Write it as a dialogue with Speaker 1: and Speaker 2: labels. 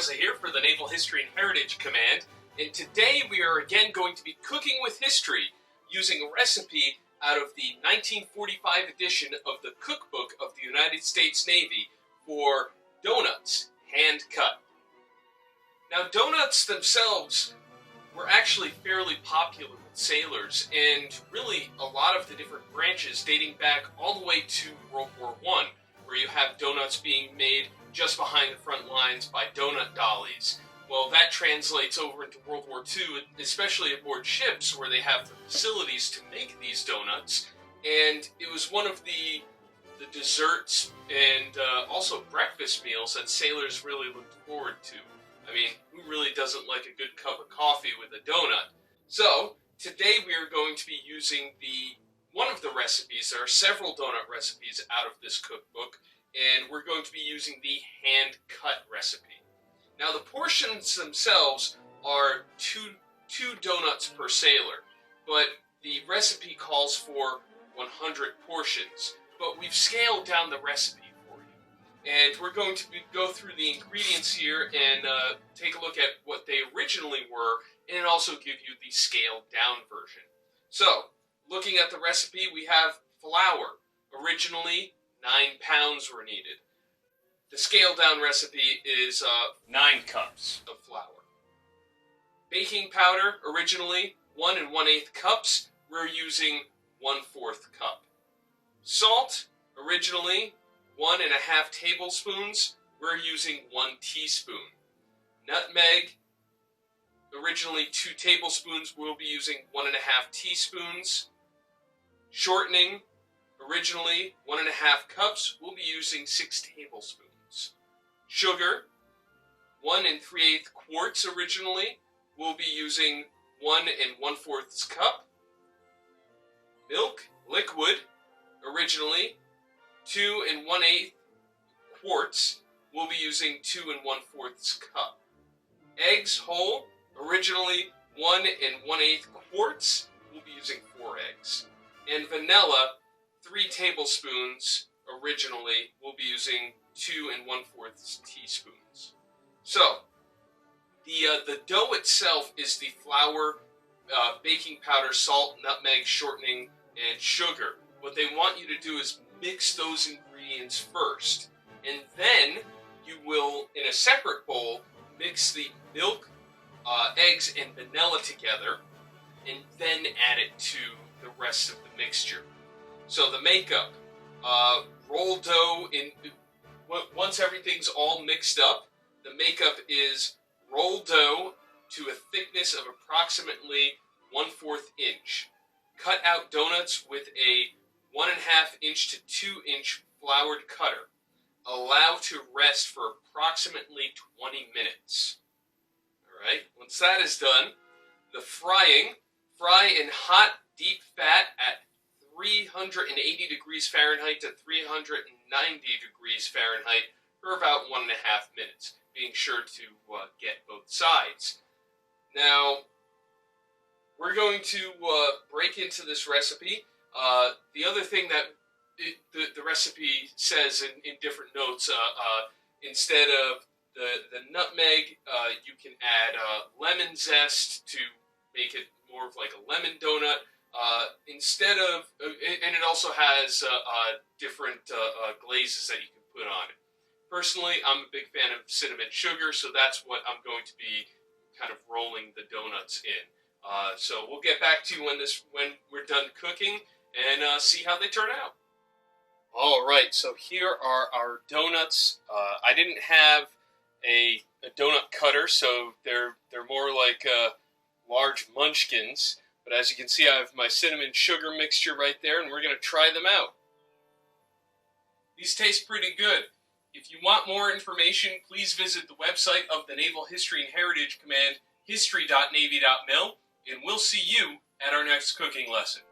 Speaker 1: Garza here for the Naval History and Heritage Command, and today we are again going to be cooking with history using a recipe out of the 1945 edition of the Cookbook of the United States Navy for doughnuts, hand-cut. Now, doughnuts themselves were actually fairly popular with sailors, and really a lot of the different branches dating back all the way to World War I, where you have doughnuts being made just behind the front lines by donut dollies. Well, that translates over into World War II, especially aboard ships where they have the facilities to make these donuts, and it was one of the desserts and also breakfast meals that sailors really looked forward to. I mean, who really doesn't like a good cup of coffee with a donut? So, today we are going to be using one of the recipes. There are several donut recipes out of this cookbook, and we're going to be using the hand-cut recipe. Now, the portions themselves are two donuts per sailor, but the recipe calls for 100 portions. But we've scaled down the recipe for you. And we're going to go through the ingredients here and take a look at what they originally were, and also give you the scaled down version. So, looking at the recipe, we have flour. Originally, 9 pounds were needed. The scaled down recipe is 9 cups of flour. Baking powder, originally 1 1/8 cups. We're using 1/4 cup. Salt, originally 1 1/2 tablespoons. We're using 1 teaspoon. Nutmeg, originally 2 tablespoons. We'll be using 1 1/2 teaspoons. Shortening, originally 1 1/2 cups. We'll be using 6 tablespoons. Sugar, 1 3/8 quarts originally. We'll be using 1 1/4 cup. Milk, liquid, originally 2 1/8 quarts. We'll be using 2 1/4 cup. Eggs, whole, originally 1 1/8 quarts. We'll be using 4 eggs. And vanilla, 3 tablespoons. Originally, we'll be using 2 1/4 teaspoons. So, the dough itself is the flour, baking powder, salt, nutmeg, shortening, and sugar. What they want you to do is mix those ingredients first, and then you will, in a separate bowl, mix the milk, eggs, and vanilla together, and then add it to the rest of the mixture. So the makeup, roll dough once everything's all mixed up, the makeup is roll dough to a thickness of approximately 1/4 inch. Cut out donuts with a 1 1/2 inch to 2 inch floured cutter. Allow to rest for approximately 20 minutes. Alright, once that is done, the frying, fry in hot, deep fat at 380 degrees Fahrenheit to 390 degrees Fahrenheit for about 1 1/2 minutes, being sure to get both sides. Now, we're going to break into this recipe. The other thing that the recipe says in different notes, instead of the nutmeg, you can add lemon zest to make it more of like a lemon donut. Instead of, and it also has different glazes that you can put on it. Personally, I'm a big fan of cinnamon sugar, so that's what I'm going to be kind of rolling the donuts in. So we'll get back to you when we're done cooking and see how they turn out. All right, so here are our donuts. I didn't have a donut cutter, so they're more like large munchkins. But as you can see, I have my cinnamon sugar mixture right there, and we're going to try them out. These taste pretty good. If you want more information, please visit the website of the Naval History and Heritage Command, history.navy.mil, and we'll see you at our next cooking lesson.